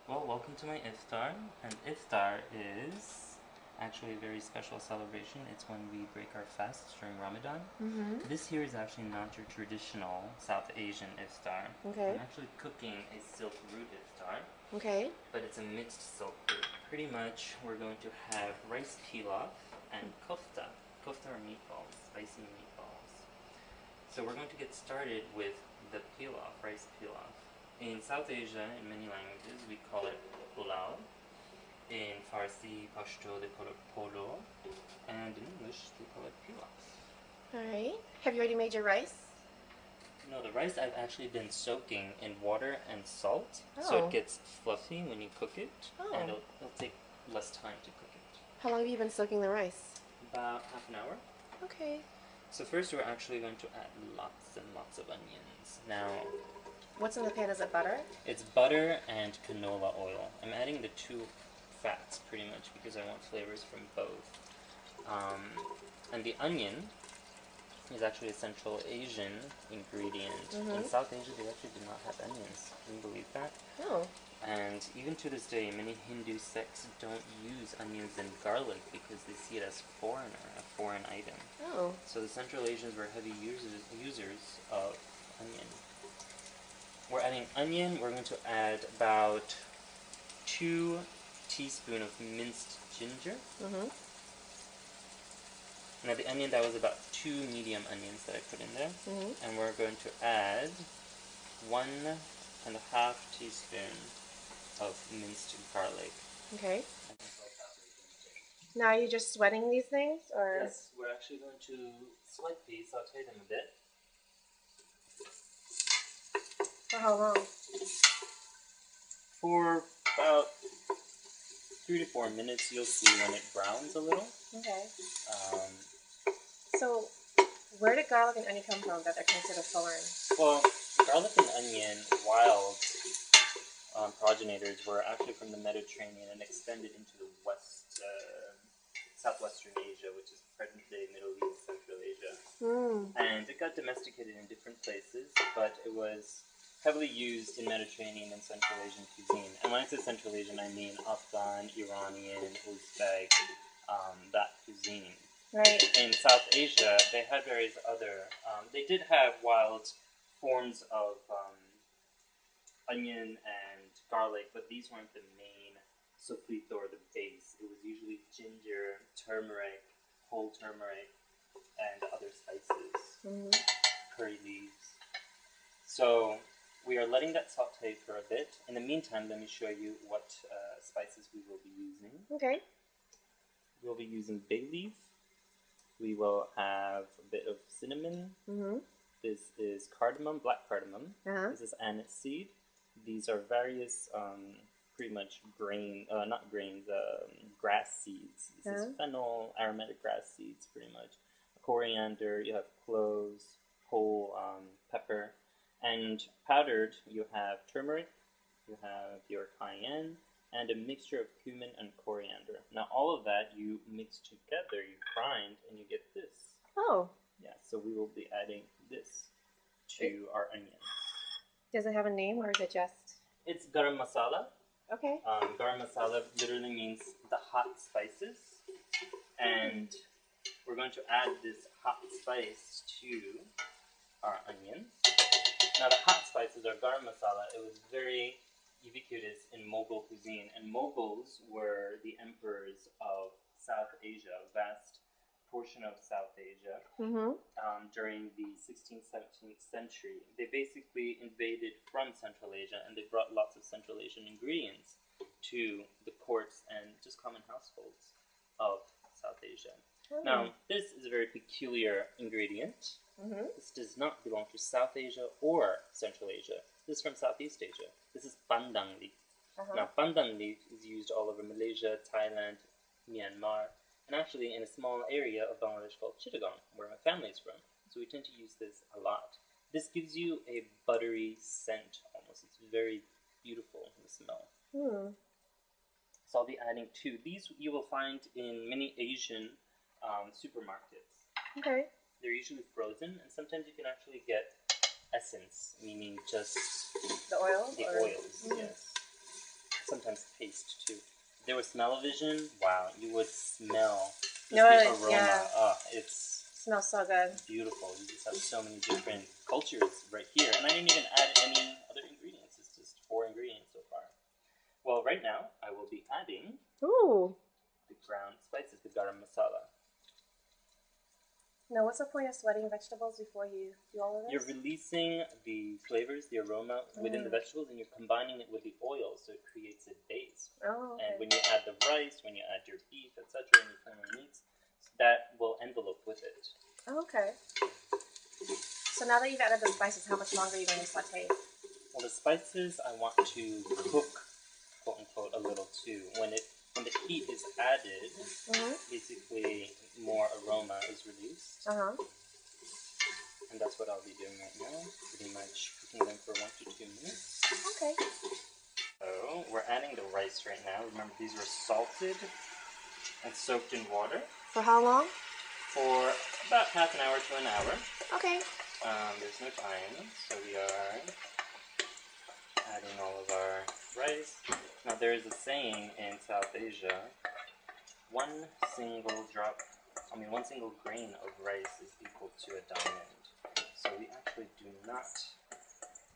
Well, welcome to my Iftar. And Iftar is actually a very special celebration. It's when we break our fasts during Ramadan. Mm-hmm. This year is actually not your traditional South Asian Iftar. Okay. I'm actually cooking a silk root Iftar, Okay. but it's a mixed silk root. Pretty much, we're going to have rice pilaf and kofta. Kofta are meatballs, spicy meatballs. So we're going to get started with the pilaf, rice pilaf. In South Asia, in many languages, we call it pulao. In Farsi, Pashto, they call it polo. And in English, they call it pilaf. All right. Have you already made your rice? No, the rice I've actually been soaking in water and salt, so Oh. it gets fluffy when you cook it, Oh. and it'll take less time to cook it. How long have you been soaking the rice? About half an hour. Okay. So first we're actually going to add lots and lots of onions. Now, What's in the pan? Is it butter? it's butter and canola oil. I'm adding the two fats pretty much because I want flavors from both. And the onion is actually a Central Asian ingredient. Mm-hmm. In South Asia, they actually do not have onions. Can you believe that? Oh. And even to this day, many Hindu sects don't use onions and garlic because they see it as foreigner, a foreign item. Oh. So the Central Asians were heavy users of onion. We're adding onion. We're going to add about 2 teaspoons of minced ginger. Mm-hmm. Now the onion, that was about 2 medium onions that I put in there. Mm-hmm. And we're going to add 1.5 teaspoons of minced garlic. Okay. Now are you just sweating these things, or? Yes, we're actually going to sweat these, saute them a bit. For how long? For about 3 to 4 minutes, you'll see when it browns a little. Okay. Um, So, where did garlic and onion come from that they're considered foreign? well, garlic and onion, wild progenitors, were actually from the Mediterranean and extended into the southwestern Asia, which is present-day Middle East, Central Asia. And it got domesticated in different places, but it was heavily used in Mediterranean and Central Asian cuisine. And when I say Central Asian, I mean Afghan, Iranian, Uzbek, that cuisine. Right. In South Asia, they had various other, they did have wild forms of onion and garlic, but these weren't the main sofrito or the base. It was usually ginger, turmeric, whole turmeric, and other spices, curry leaves. So we are letting that saute for a bit. In the meantime, let me show you what spices we will be using. Okay. We'll be using bay leaf. We will have a bit of cinnamon. Mm-hmm. This is cardamom, black cardamom. Uh-huh. This is anise seed. These are various, pretty much not grains, grass seeds. This is fennel, aromatic grass seeds, pretty much. Coriander, you have cloves, whole pepper. And powdered, you have turmeric, you have your cayenne, and a mixture of cumin and coriander. Now all of that you mix together, you grind, and you get this. Oh. Yeah, so we will be adding this to our onions. Does it have a name, or is it just? It's garam masala. Okay. Garam masala literally means the hot spices. And we're going to add this hot spice to our onions. Now the hot spices, or garam masala, it was very ubiquitous in Mughal cuisine. And Mughals were the emperors of South Asia, a vast portion of South Asia. During the 16th, 17th century. They basically invaded from Central Asia, and they brought lots of Central Asian ingredients to the courts and just common households of South Asia. Now, this is a very peculiar ingredient. This does not belong to South Asia or Central Asia. This is from Southeast Asia. This is pandan leaf. Now, pandan leaf is used all over Malaysia, Thailand, Myanmar, and actually in a small area of Bangladesh called Chittagong, where my family is from. So we tend to use this a lot. This gives you a buttery scent almost. It's very beautiful, the smell. So I'll be adding 2. These you will find in many Asian supermarkets. Okay. They're usually frozen, and sometimes you can actually get essence, meaning just The oil? the oils, yes. sometimes taste too. If there was smell-o-vision, wow, you would smell just No, the aroma. yeah. Oh, it's Smells so good. beautiful. You just have so many different cultures right here. And I didn't even add any other ingredients. It's just 4 ingredients so far. Well, right now, I will be adding Ooh. the ground spices, the garam masala. Now, what's the point of sweating vegetables before you do all of this? You're releasing the flavors, the aroma within the vegetables, and you're combining it with the oil, so it creates a base. Oh, okay. And when you add the rice, when you add your beef, etc., and you put on meats, that will envelope with it. Oh, okay. So now that you've added the spices, how much longer are you going to saute? Well, the spices I want to cook, quote unquote, a little too. When the heat is added, basically more aroma is released. And that's what I'll be doing right now. Pretty much cooking them for 1 to 2 minutes. Okay. So we're adding the rice right now. Remember, these were salted and soaked in water. For how long? For about half an hour to an hour. Okay. There's no time, so we are adding all of our rice. Now there is a saying in South Asia, one single grain of rice is equal to a diamond. So we actually do not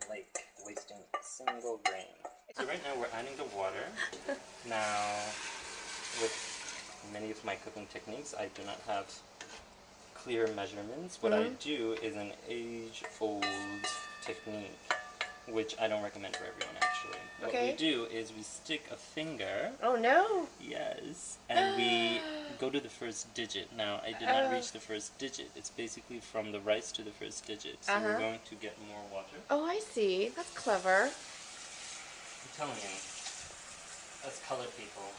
like wasting a single grain. So right now we're adding the water. Now, with many of my cooking techniques, I do not have clear measurements. What I do is an age-old technique, which I don't recommend for everyone actually. What we do is we stick a finger. Oh no! Yes, and we go to the first digit. Now, I did not reach the first digit. It's basically from the rice to the first digit. So we're going to get more water. Oh, I see. That's clever. I'm telling you, us colored people.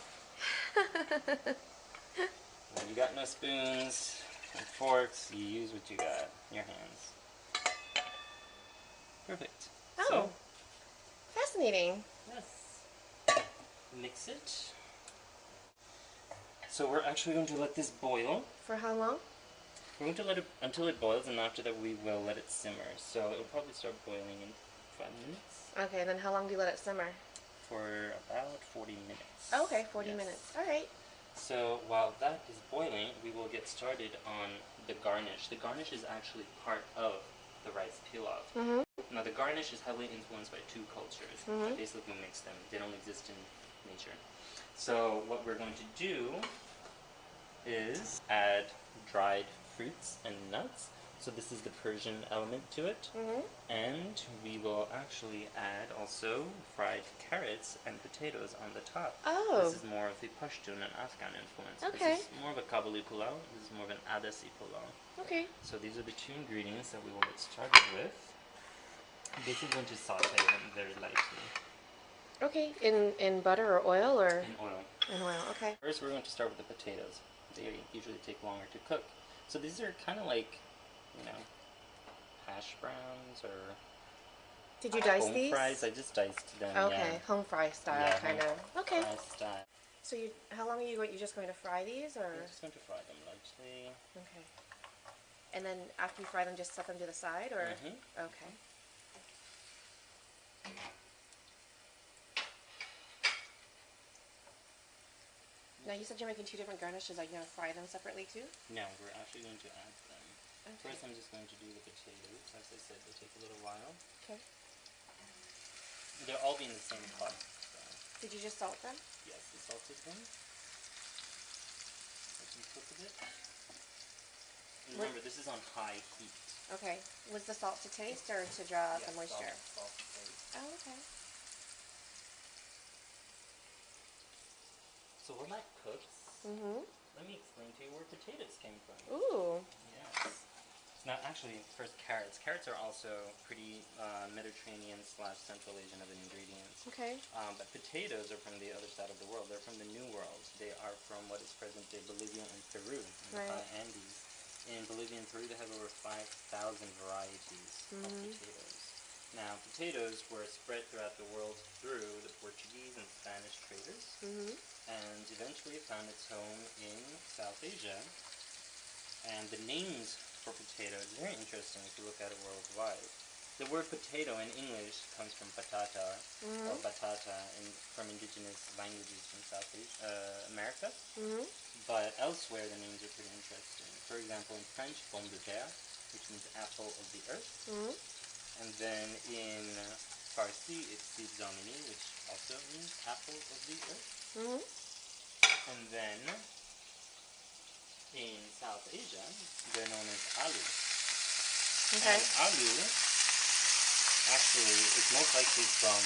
When you got no spoons and forks, you use what you got, your hands. Perfect. Oh, so, fascinating. Yes. Mix it. So we're actually going to let this boil. For how long? We're going to let it until it boils, and after that we will let it simmer. So it'll probably start boiling in 5 minutes. Okay, then how long do you let it simmer? For about 40 minutes. Oh, okay, 40 minutes. All right. So while that is boiling, we will get started on the garnish. The garnish is actually part of the rice pilaf. Now the garnish is heavily influenced by 2 cultures that basically mix them. They don't exist in nature. So what we're going to do is add dried fruits and nuts. So this is the Persian element to it. And we will actually add also fried carrots and potatoes on the top. Oh. This is more of the Pashtun and Afghan influence. Okay. This is more of a Kabuli pulao. This is more of an Adasi pulao. Okay. So these are the 2 ingredients that we will get started with. I'm basically going to saute them very lightly. Okay, in butter or oil or? In oil. In oil, okay. First we're going to start with the potatoes. They usually take longer to cook. So these are kind of like, you know, hash browns or did you dice home these? fries. I just diced them. Okay, home fry style, Yeah, kind of. Okay. Fry style. So how long are you just going to fry these, or? I'm just going to fry them lightly. Okay. And then after you fry them, just set them to the side, or? Okay. Now you said you're making 2 different garnishes. Are you going to fry them separately too? No, we're actually going to add them. Okay. First I'm just going to do the potatoes. As I said, they take a little while. Okay. They'll all be in the same pot. So. Did you just salt them? Yes, I salted them. Let them cook a bit. And remember, this is on high heat. Okay. Was the salt to taste or to draw out the moisture? Salt to taste. Oh, okay. So when that cooks, let me explain to you where potatoes came from. Ooh. Yes. Now, actually, first carrots. Carrots are also pretty Mediterranean/Central Asian of ingredients. Okay. But potatoes are from the other side of the world. They're from the New World. They are from what is present-day Bolivia and Peru, in the high Andes. In Bolivia and Peru, they have over 5,000 varieties of potatoes. Now, potatoes were spread throughout the world through the Portuguese and Spanish traders, and eventually found its home in South Asia. And the names for potatoes is very interesting if you look at it worldwide. The word potato in English comes from patata, or batata, from indigenous languages from South America. But elsewhere, the names are pretty interesting. For example, in French, pomme de terre, which means apple of the earth. And then in Farsi, it's seed zamini, which also means apple of the earth. And then in South Asia, they're known as aloo. And aloo actually is most likely from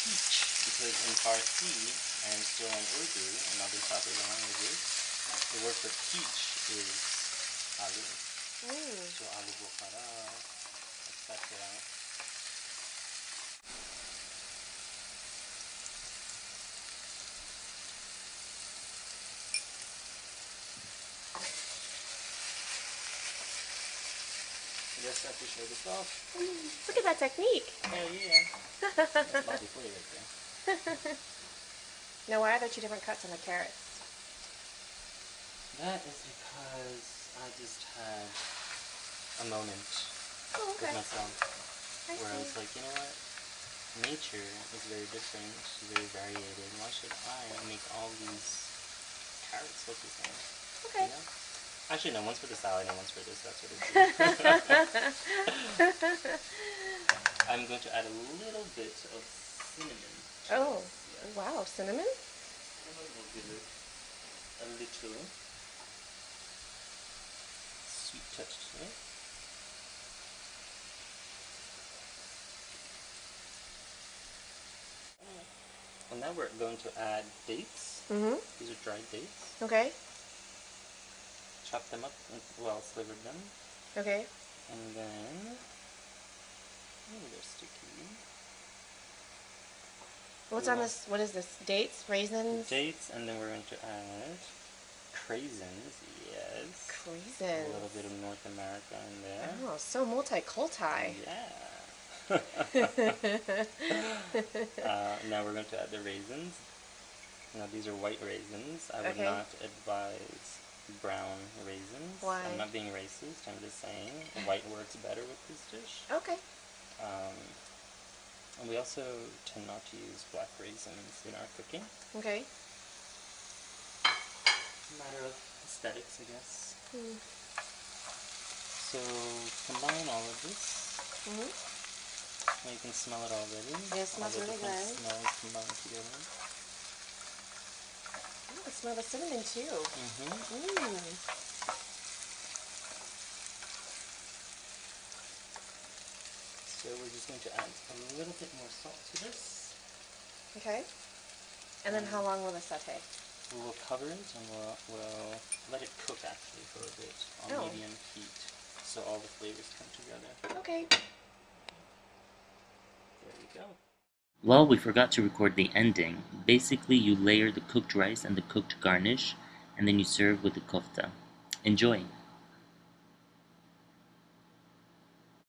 peach, because in Farsi and still in Urdu and other South Asian languages, the word for peach is aloo. So aloo bukhara, etc. I guess I have to show this off. Look at that technique. Oh yeah. That's lovely flavor right there. Now, why are there two different cuts on the carrots? That is because I just had a moment with myself where I was like, you know what? Nature is very different, very variated. Why should I make all these carrots look the same? You know? Actually, no, one's for the salad and one's for this. That's what it's I'm going to add a little bit of cinnamon. Oh, wow, cinnamon? We'll give it a little sweet touch to it. And now we're going to add dates. These are dried dates. Okay. Chop them up, well, slivered them. Okay. And then, they're sticky. What's on this? What is this? Dates? Raisins? Dates, and then we're going to add craisins, yes. Craisins. A little bit of North America in there. Oh, so multi-culti. Yeah. Now we're going to add the raisins. Now these are white raisins. I would not advise brown raisins. Why? I'm not being racist, I'm just saying white works better with this dish. Okay. And we also tend not to use black raisins in our cooking. Okay. Matter of aesthetics, I guess. So combine all of this. Well, you can smell it already. Yeah, it smells really good. Smells combined together. Oh, I smell the cinnamon too. So we're just going to add a little bit more salt to this. Okay. And then how long will this saute? We'll cover it and we'll let it cook actually for a bit on medium heat so all the flavors come together. Okay. There we go. Well, we forgot to record the ending. Basically, you layer the cooked rice and the cooked garnish, and then you serve with the kofta. Enjoy!